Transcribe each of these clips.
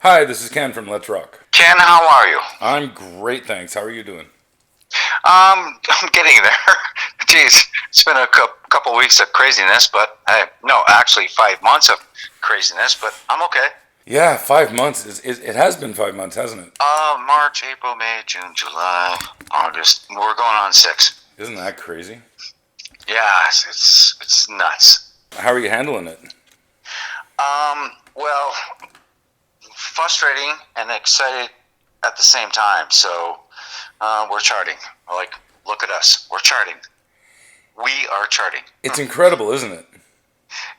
Hi, this is Ken from Let's Rock. Ken, how are you? I'm great, thanks. How are you doing? I'm getting there. Geez, it's been a couple weeks of craziness, but no, actually 5 months of craziness, but I'm okay. Yeah, 5 months. It has been 5 months, hasn't it? March, April, May, June, July, August. We're going on 6. Isn't that crazy? Yeah, it's nuts. How are you handling it? Well, frustrating and excited at the same time. So we're charting. Like, look at us. We're charting. We are charting. It's incredible, isn't it?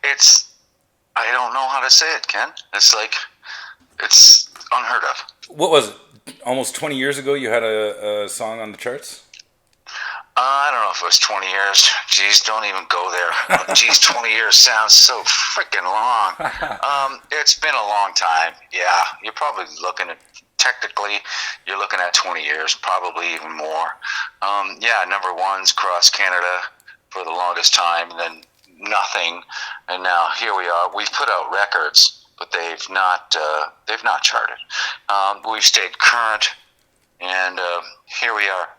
It's I don't know how to say it, Ken. It's unheard of. What was it? Almost 20 years ago you had a song on the charts? I don't know if it was 20 years. Geez, don't even go there. Geez, 20 years sounds so freaking long. It's been a long time. Yeah, you're probably technically, you're looking at 20 years, probably even more. Yeah, number ones across Canada for the longest time, and then nothing. And now here we are. We've put out records, but they've not charted. We've stayed current, and here we are.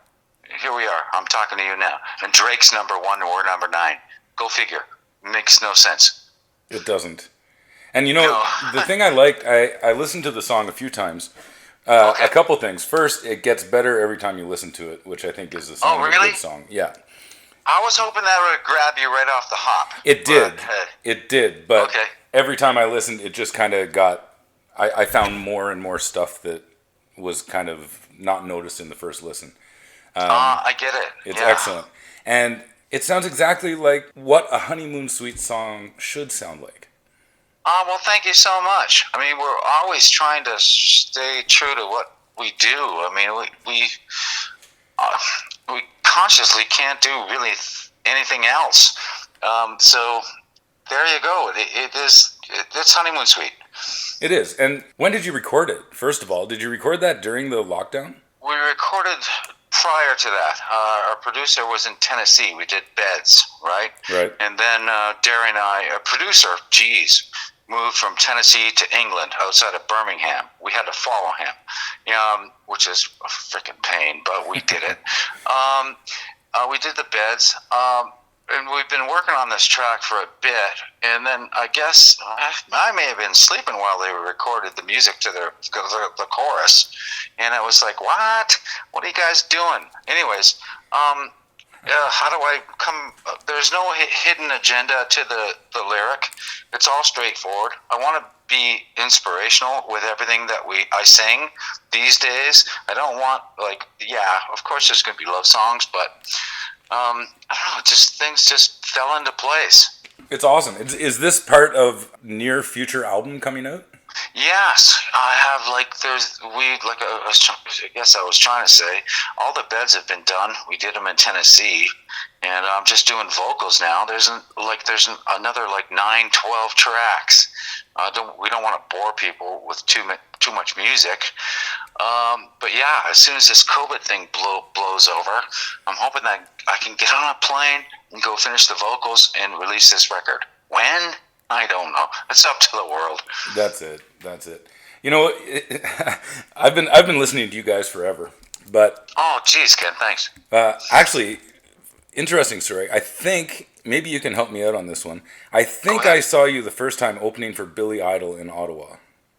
Here we are. I'm talking to you now. And Drake's number one, and we're number 9. Go figure. Makes no sense. It doesn't. And you know, the thing I liked, I listened to the song a few times. Okay. A couple things. First, it gets better every time you listen to it, which I think is the sign of a good song. Yeah. I was hoping that would grab you right off the hop. It did. It did. But okay. every time I listened, it just kind of got. I found more and more stuff that was kind of not noticed in the first listen. I get it. It's excellent. And it sounds exactly like what a Honeymoon Suite song should sound like. Well, thank you so much. I mean, we're always trying to stay true to what we do. I mean, we consciously can't do really anything else. So there you go. It's Honeymoon Suite. It is. And when did you record it? First of all, did you record that during the lockdown? We recorded prior to that. Our producer was in Tennessee. We did Beds, right? Right. And then Darry and I, a producer, moved from Tennessee to England, outside of Birmingham. We had to follow him, which is a freaking pain, but we did it. We did the Beds, and we've been working on this track for a bit. And then I guess I may have been sleeping while they recorded the music to the chorus, and I was like, "What? What are you guys doing?" Anyways, how do I come? There's no hidden agenda to the lyric. It's all straightforward. I want to be inspirational with everything that I sing these days. I don't want, of course there's going to be love songs, but I don't know, things just fell into place. It's awesome. Is this part of near future album coming out? Yes, I have. I guess I was trying to say, all the Beds have been done. We did them in Tennessee, and I'm just doing vocals now. There's another 9, 12 tracks. We don't want to bore people with too much music. But yeah, as soon as this COVID thing blows over, I'm hoping that I can get on a plane and go finish the vocals and release this record. When? I don't know. It's up to the world. That's it. You know, I've been listening to you guys forever, but oh, geez, Ken, thanks. Actually, interesting story. I think maybe you can help me out on this one. I think I saw you the first time opening for Billy Idol in Ottawa.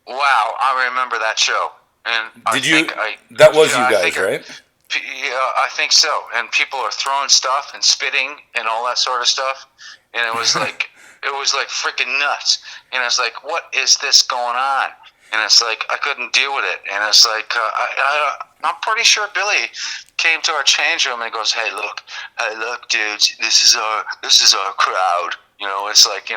Wow, I remember that show. And that was you guys, right? I think so. And people are throwing stuff and spitting and all that sort of stuff, and it was like. It was like freaking nuts. And it's like, what is this going on? And it's like, I couldn't deal with it. And it's like, I'm pretty sure Billy came to our change room and goes, hey, look, dudes, this is our crowd. It's like,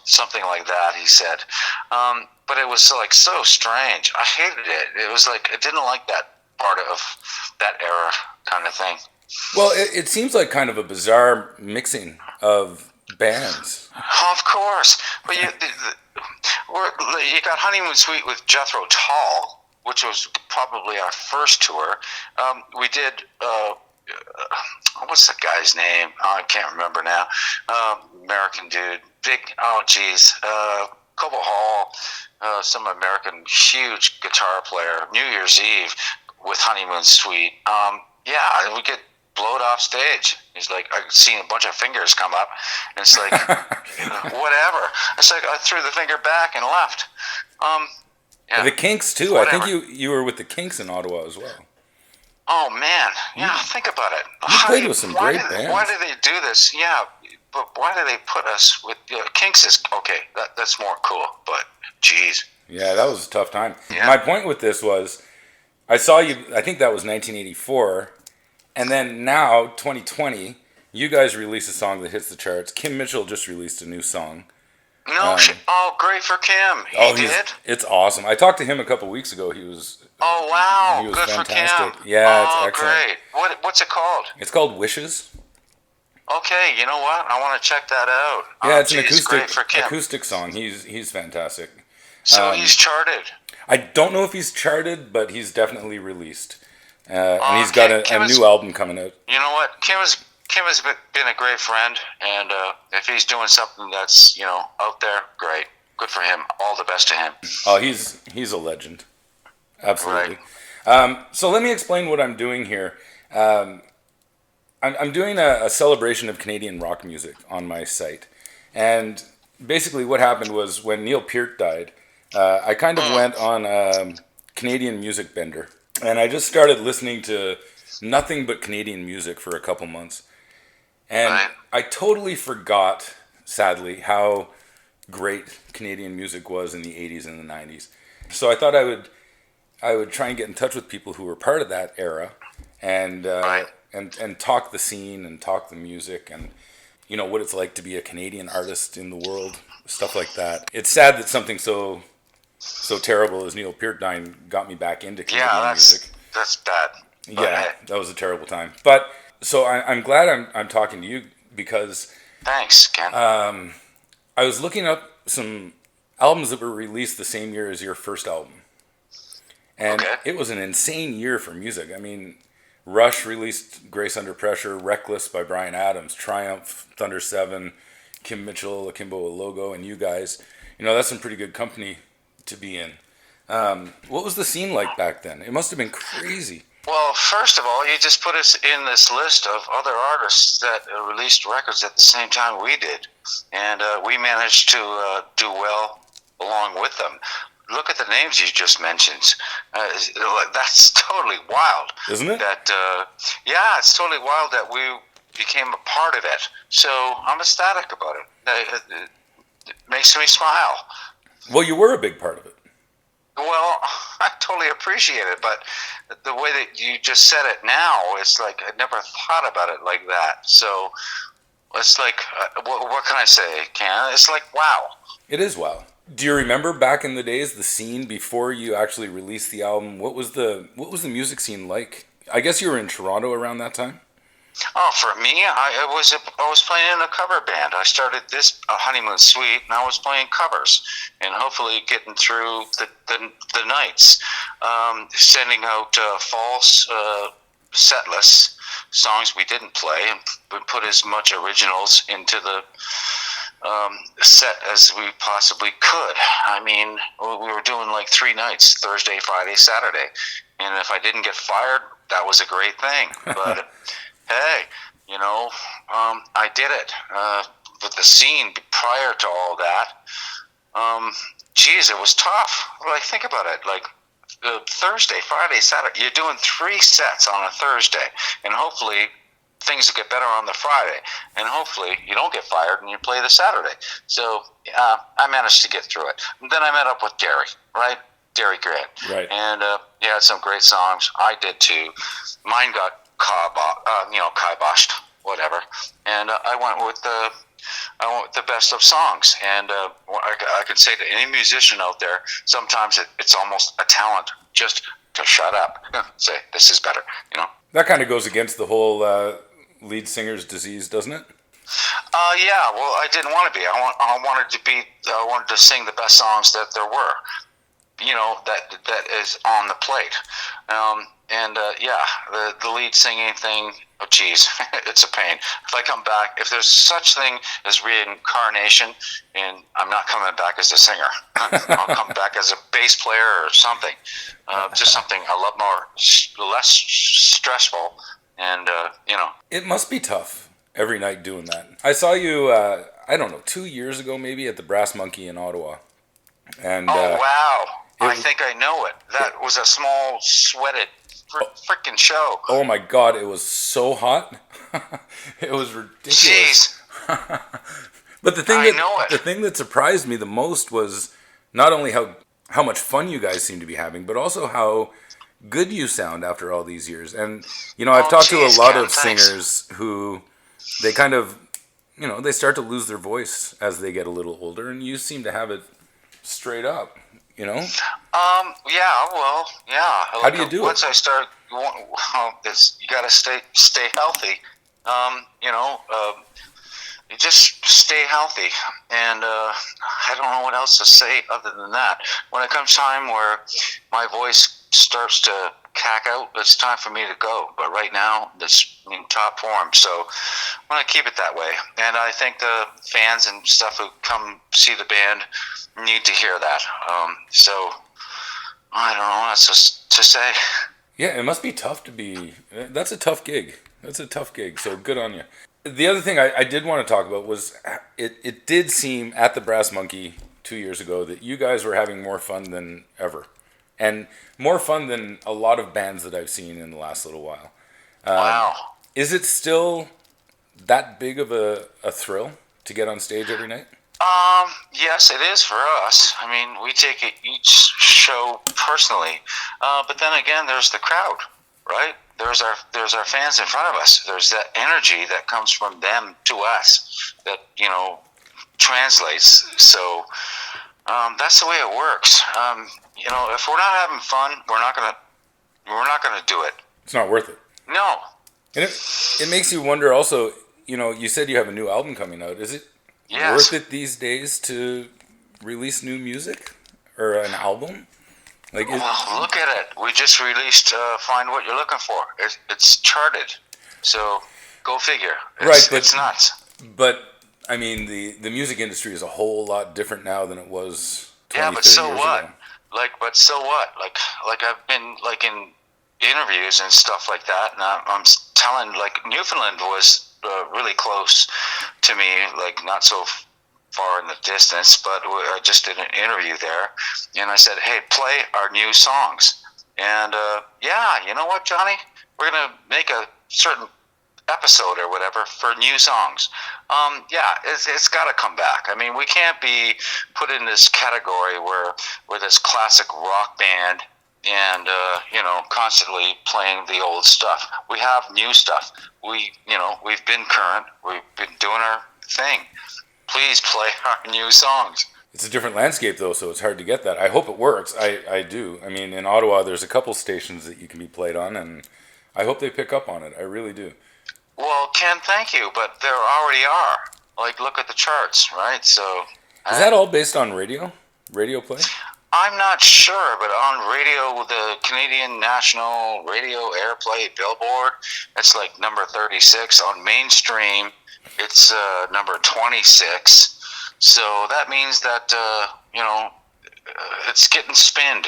something like that, he said. But it was like so strange. I hated it. It was like, I didn't like that part of that era kind of thing. Well, it seems like kind of a bizarre mixing of bands. Of course, but you got Honeymoon Suite with Jethro Tull, which was probably our first tour. We did what's the guy's name? Oh, I can't remember now. American dude, big. Oh, geez, Cobo Hall, some American huge guitar player, New Year's Eve with Honeymoon Suite. Yeah, we get blowed off stage. He's like, I seen a bunch of fingers come up, and it's like, whatever. It's like I threw the finger back and left. Yeah, The Kinks too. whatever. I think you were with the Kinks in Ottawa as well. Oh man, yeah. Think about it. You played with some great bands. Why do they do this? Yeah, but why do they put us with Kinks? Is okay. That's more cool. But geez. Yeah, that was a tough time. Yeah. My point with this was, I saw you. I think that was 1984, and then now 2020, you guys release a song that hits the charts. Kim Mitchell just released a new song. No, oh, great for Kim. He did. It's awesome. I talked to him a couple weeks ago. He was. Oh wow, He was good fantastic. for Kim. Yeah, oh, it's excellent. Great. What's it called? It's called Wishes. Okay, you know what? I want to check that out. Yeah, it's an great for Kim. acoustic song. He's fantastic. So he's charted. I don't know if he's charted, but he's definitely released, and he's Kim- got Kim a is- new album coming out. You know what? Kim has been a great friend, and if he's doing something that's out there, great, good for him. All the best to him. Oh, he's a legend. Absolutely. So let me explain what I'm doing here. I'm doing a celebration of Canadian rock music on my site. And basically what happened was when Neil Peart died, I kind of went on a Canadian music bender. And I just started listening to nothing but Canadian music for a couple months. And Right. I totally forgot, sadly, how great Canadian music was in the 80s and the 90s. So I thought I would try and get in touch with people who were part of that era and Right. and talk the scene and talk the music and what it's like to be a Canadian artist in the world, stuff like that. It's sad that something so terrible as Neil Peart dying got me back into Canadian music. That's bad. But, Yeah, hey, that was a terrible time. But so I'm glad I'm talking to you because thanks, Ken. I was looking up some albums that were released the same year as your first album. And Okay. it was an insane year for music. I mean, Rush released Grace Under Pressure, Reckless by Bryan Adams, Triumph, Thunder 7, Kim Mitchell, Akimbo Logo, and you guys. That's some pretty good company to be in. What was the scene like back then? It must have been crazy. Well, first of all, you just put us in this list of other artists that released records at the same time we did, and we managed to do well along with them. Look at the names you just mentioned. That's totally wild. Isn't it? Yeah, it's totally wild that we became a part of it. So I'm ecstatic about it. It makes me smile. Well, you were a big part of it. Well, I totally appreciate it, but the way that you just said it now, it's like I never thought about it like that. So it's like, what can I say, Ken? It's like, wow. It is wow. Do you remember back in the days the scene before you actually released the album? What was the music scene like? I guess you were in Toronto around that time. Oh, for me, I was playing in a cover band. I started this Honeymoon Suite, and I was playing covers, and hopefully getting through the nights, sending out false set lists, songs we didn't play, and we put as much originals into the set as we possibly could. I mean, we were doing like 3 nights, Thursday, Friday, Saturday, and if I didn't get fired, that was a great thing. But hey, I did it. But the scene prior to all that, geez, it was tough. Like, think about it. Like, Thursday, Friday, Saturday, you're doing 3 sets on a Thursday, and hopefully things will get better on the Friday, and hopefully you don't get fired and you play the Saturday. So I managed to get through it. And then I met up with Gary, right? Gary Grant. Right. And he had some great songs. I did too. Mine got kiboshed, whatever. And I went with the best of songs. And I can say to any musician out there, sometimes it's almost a talent just to shut up, say this is better. That kind of goes against the whole lead singer's disease, doesn't it? Yeah. Well, I didn't want to be. I wanted to sing the best songs that there were, that is on the plate. The lead singing thing. Oh, geez, it's a pain. If I come back, if there's such thing as reincarnation, and I'm not coming back as a singer, I'll come back as a bass player or something. Just something a lot less stressful, and It must be tough every night doing that. I saw you, I don't know, 2 years ago maybe at the Brass Monkey in Ottawa. And oh wow, I think I know it. That was a small, sweated, freaking show. oh my God, it was so hot. It was ridiculous. Jeez, But I know it. the thing that surprised me the most was not only how much fun you guys seem to be having, but also how good you sound after all these years. And I've Oh, talked to a geez, lot Ken, of thanks. singers who they kind of they start to lose their voice as they get a little older, and you seem to have it straight up. Yeah. Well. Yeah. How do you do Once it? I start, you got to stay healthy. Um. You know. You just stay healthy, and I don't know what else to say other than that. When it comes time where my voice starts to cack out, it's time for me to go. But right now, it's in top form, so I'm going to keep it that way. And I think the fans and stuff who come see the band need to hear that. So I don't know what else to say. Yeah, it must be tough to be. That's a tough gig. That's a tough gig. So good on you. The other thing I did want to talk about was it did seem at the Brass Monkey 2 years ago that you guys were having more fun than ever, and more fun than a lot of bands that I've seen in the last little while. Wow. Is it still that big of a thrill to get on stage every night? Yes, it is for us. I mean, we take each show personally, but then again, there's the crowd, right? There's our fans in front of us. There's that energy that comes from them to us that translates. So that's the way it works. If we're not having fun, we're not gonna do it. It's not worth it. No. And it makes you wonder also, you said you have a new album coming out. Is it Yes. worth it these days to release new music or an album? Well, look at it. We just released "Find What You're Looking For." It's charted, so go figure. Right, but It's nuts. But I mean, the music industry is a whole lot different now than it was 20, Yeah, but 30 so years what? ago. But so what? Like I've been in interviews and stuff like that, and I'm telling Newfoundland was really close to me, not so far in the distance, but I just did an interview there, and I said, "Hey, play our new songs." And yeah, you know what, Johnny? We're gonna make a certain episode or whatever for new songs. Yeah, it's got to come back. I mean, we can't be put in this category where we're this classic rock band and constantly playing the old stuff. We have new stuff. We've been current. We've been doing our thing. Please play our new songs. It's a different landscape though, so it's hard to get that. I hope it works. I do. I mean, in Ottawa, there's a couple stations that you can be played on, and I hope they pick up on it. I really do. Well, Ken, thank you, but there already are. Look at the charts, right? So Is that all based on radio play? I'm not sure, but on radio, the Canadian National Radio Airplay Billboard, it's number 36. On mainstream, it's number 26. So that means that it's getting spinned.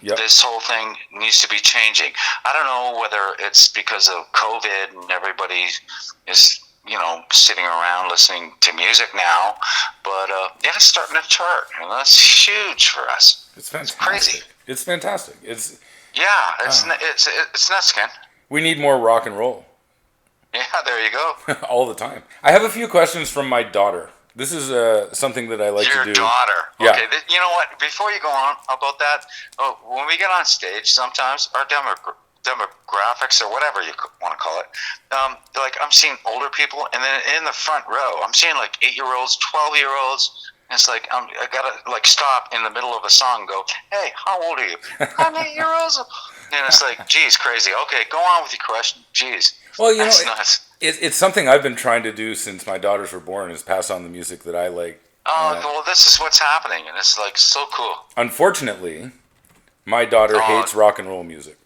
Yep. This whole thing needs to be changing. I don't know whether it's because of COVID and everybody is sitting around listening to music now, but it's starting to chart, and that's huge for us. It's fantastic. Crazy. It's fantastic. It's nuts, Ken. We need more rock and roll Yeah, there you go. all the time. I have a few questions from my daughter. This is something that I like Your to do. daughter. Yeah. Okay, you know what? Before you go on about that, when we get on stage, sometimes our demographics or whatever you want to call it, I'm seeing older people, and then in the front row, I'm seeing 8-year-olds, 12-year-olds. And it's I gotta stop in the middle of a song and go, "Hey, how old are you?" "I'm 8 years old." And it's geez, crazy. Okay, go on with your question. Jeez. Well, That's nuts. it's something I've been trying to do since my daughters were born, is pass on the music that I like Oh, well, this is what's happening, and it's like so cool. Unfortunately, my daughter Oh, hates rock and roll music.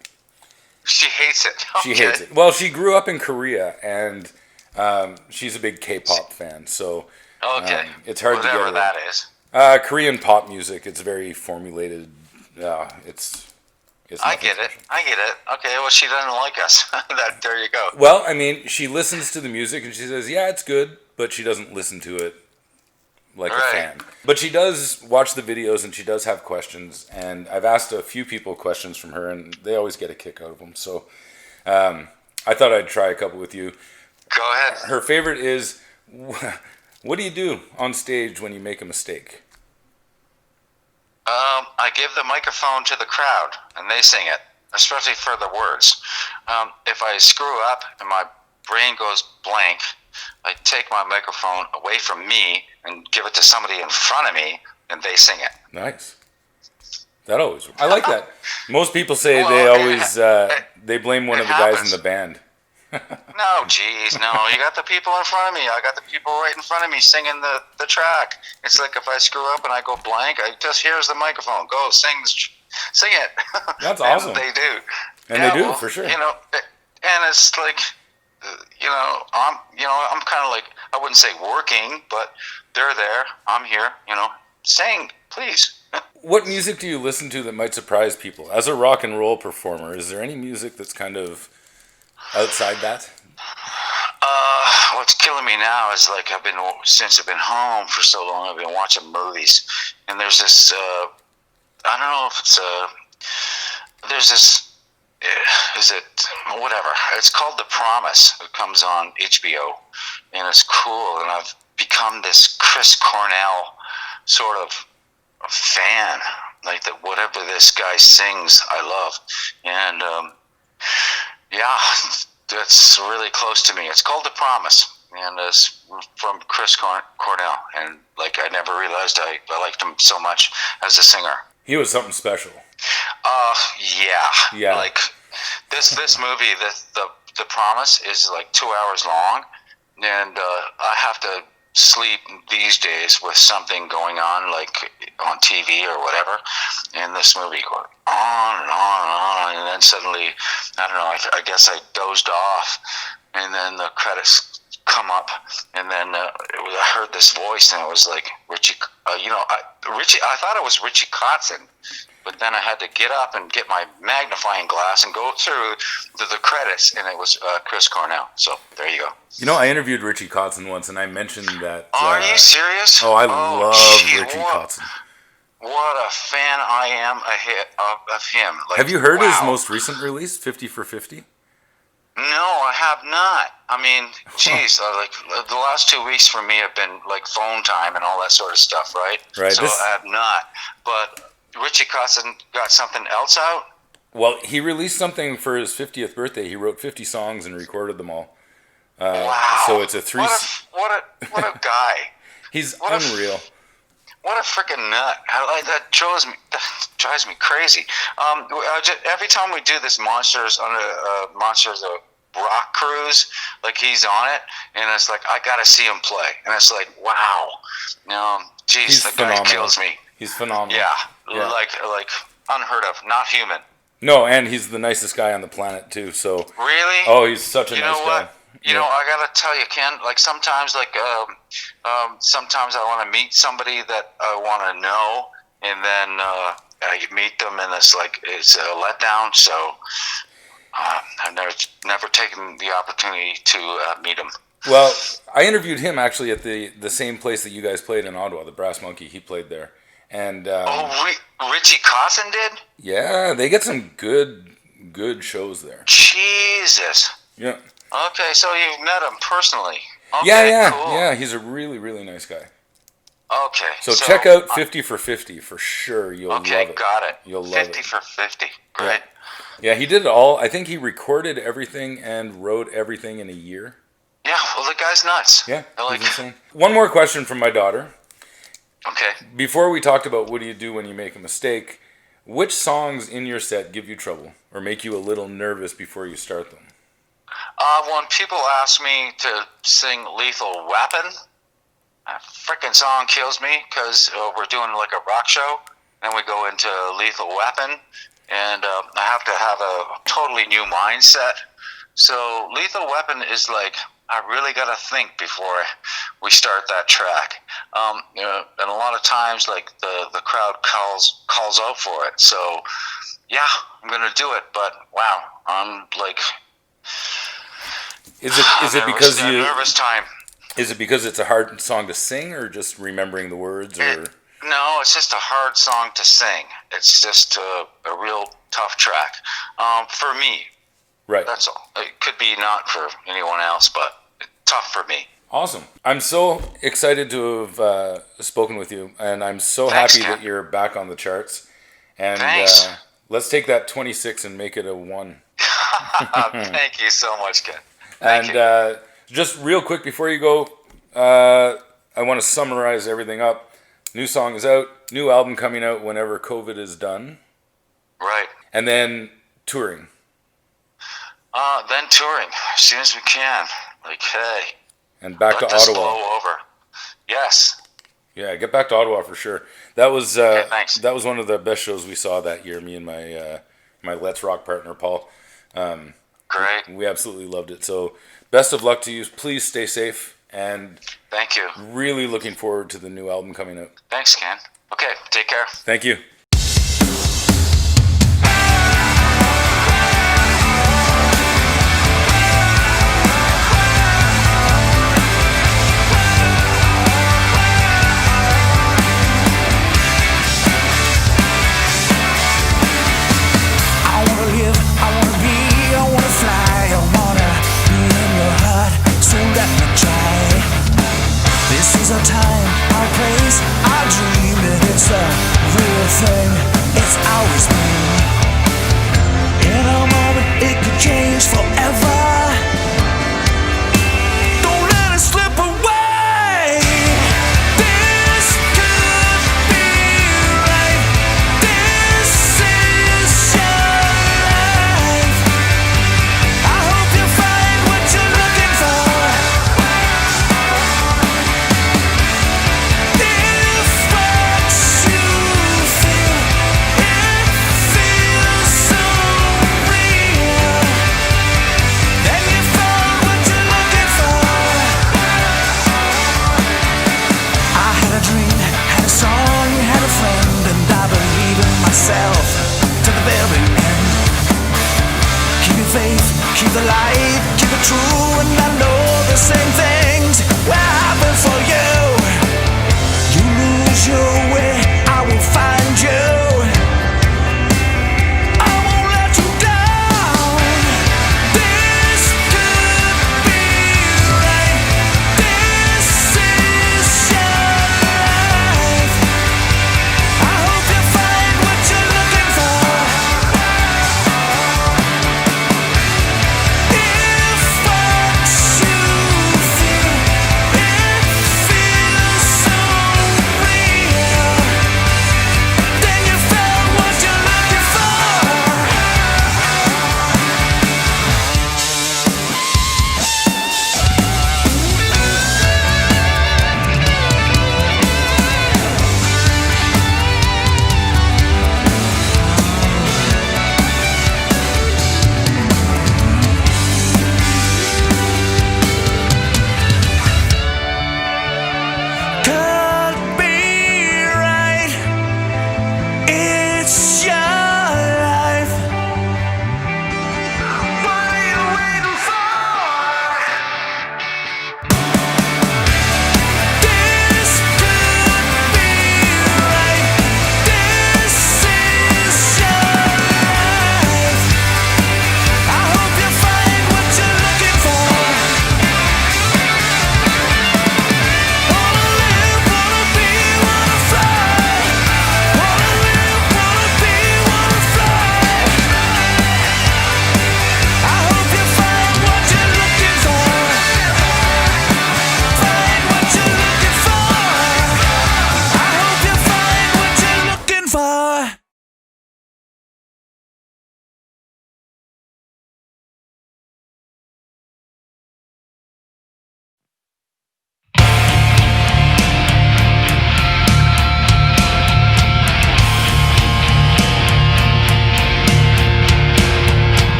she hates it. She Okay. hates it. Well, she grew up in Korea, and she's a big K-pop fan, so Okay. it's hard to get Whatever her. that is. Korean pop music, it's very formulated. It's I nothing get it. special. I get it. Okay. Well, she doesn't like us. There you go. Well, I mean, she listens to the music and she says, "Yeah, it's good," but she doesn't listen to it like a Right. fan. But she does watch the videos and she does have questions. And I've asked a few people questions from her, and they always get a kick out of them. So I thought I'd try a couple with you. Go ahead. Her favorite is, what do you do on stage when you make a mistake? I give the microphone to the crowd, and they sing it, especially for the words. If I screw up and my brain goes blank, I take my microphone away from me and give it to somebody in front of me, and they sing it. Nice. That always. I like that. Most people say Well, they always they blame one it of the guys happens. in the band. No, geez, no. You got the people in front of me. I got the people right in front of me singing the track. It's like if I screw up and I go blank, I just here's the microphone. Go sing sing it. That's And awesome. they do. And they do, for sure. You know, and it's like, I'm kind of like, I wouldn't say working, but they're there. I'm here. Sing, please. What music do you listen to that might surprise people? As a rock and roll performer, is there any music that's kind of outside that? What's killing me now is like since I've been home for so long, I've been watching movies, and there's this. I don't know if it's there's this. Is it whatever? It's called The Promise. It comes on HBO, and it's cool. And I've become this Chris Cornell sort of fan. Like that, whatever this guy sings, I love, and yeah, that's really close to me. It's called The Promise, and it's from Chris Cornell. And like, I never realized I liked him so much as a singer. He was something special. Yeah. Yeah. Like this movie, the Promise is like 2 hours long, and I have to sleep these days with something going on, like on TV or whatever. And this movie going on and on and on, and then suddenly, I don't know. I guess I dozed off, and then the credits come up, and then I heard this voice, and it was like Richie. Richie. I thought it was Richie Kotzen. But then I had to get up and get my magnifying glass and go through the credits, and it was Chris Cornell. So there you go. You know, I interviewed Richie Kotzen once, and I mentioned that. Are you serious? Oh, I love gee, Richie Kotzen. What a fan I am of him. Like, Have you heard his wow. most recent release, 50 for 50? No, I have not. I mean, geez, like the last 2 weeks for me have been like phone time and all that sort of stuff, right? Right. So I have not. But Richie Kotzen got something else out? Well, he released something for his 50th birthday. He wrote 50 songs and recorded them all. Wow. So it's a three. What a guy. He's unreal. What a freaking nut! That drives me crazy. Every time we do this Monsters of Rock cruise, like he's on it, and it's like I gotta see him play, and it's like wow, geez, the guy kills me. He's phenomenal. Yeah, like unheard of, not human. No, and he's the nicest guy on the planet too. So really, oh, he's such a nice guy. You know what? I gotta tell you, Ken. Like sometimes, sometimes I want to meet somebody that I want to know, and then I meet them, and it's a letdown. So I've never taken the opportunity to meet him. Well, I interviewed him actually at the same place that you guys played in Ottawa, the Brass Monkey. He played there, and Richie Kotzen did. Yeah, they get some good shows there. Jesus. Yeah. Okay, so you've met him personally. Okay, yeah, cool. Yeah. He's a really, really nice guy. Okay. So check out 50 for 50 for sure. You'll love it. Okay, got it. You'll love 50 it. for 50. Great. Yeah, he did it all. I think he recorded everything and wrote everything in a year. Yeah, well, the guy's nuts. Yeah, he's insane. One more question from my daughter. Okay. Before we talked about what do you do when you make a mistake, which songs in your set give you trouble or make you a little nervous before you start them? When people ask me to sing Lethal Weapon, That freaking song kills me because we're doing like a rock show, and we go into Lethal Weapon, and I have to have a totally new mindset. So Lethal Weapon is like, I really got to think before we start that track. And a lot of times, like the crowd calls out for it. So yeah, I'm gonna do it. But wow, I'm like, Is it because a nervous time. is it because it's a hard song to sing, or just remembering the words, or? No, it's just a hard song to sing. It's just a real tough track for me. Right. That's all. It could be not for anyone else, but tough for me. Awesome. I'm so excited to have spoken with you, and I'm so Thanks, happy Ken. that you're back on the charts. And Thanks. let's take that 26 and make it a 1. Thank you so much, Ken. Thank And you. just real quick before you go, I want to summarize everything up. New song is out, new album coming out whenever COVID is done, Right. and then touring. Then touring as soon as we can. Like, hey, And back let to this Ottawa. blow over. Yes. Yeah, get back to Ottawa for sure. That was Okay, thanks. that was one of the best shows we saw that year. Me and my Let's Rock partner Paul. Great. We absolutely loved it. So best of luck to you. Please stay safe, and Thank you. really looking forward to the new album coming out. Thanks, Ken. Okay, take care. Thank you.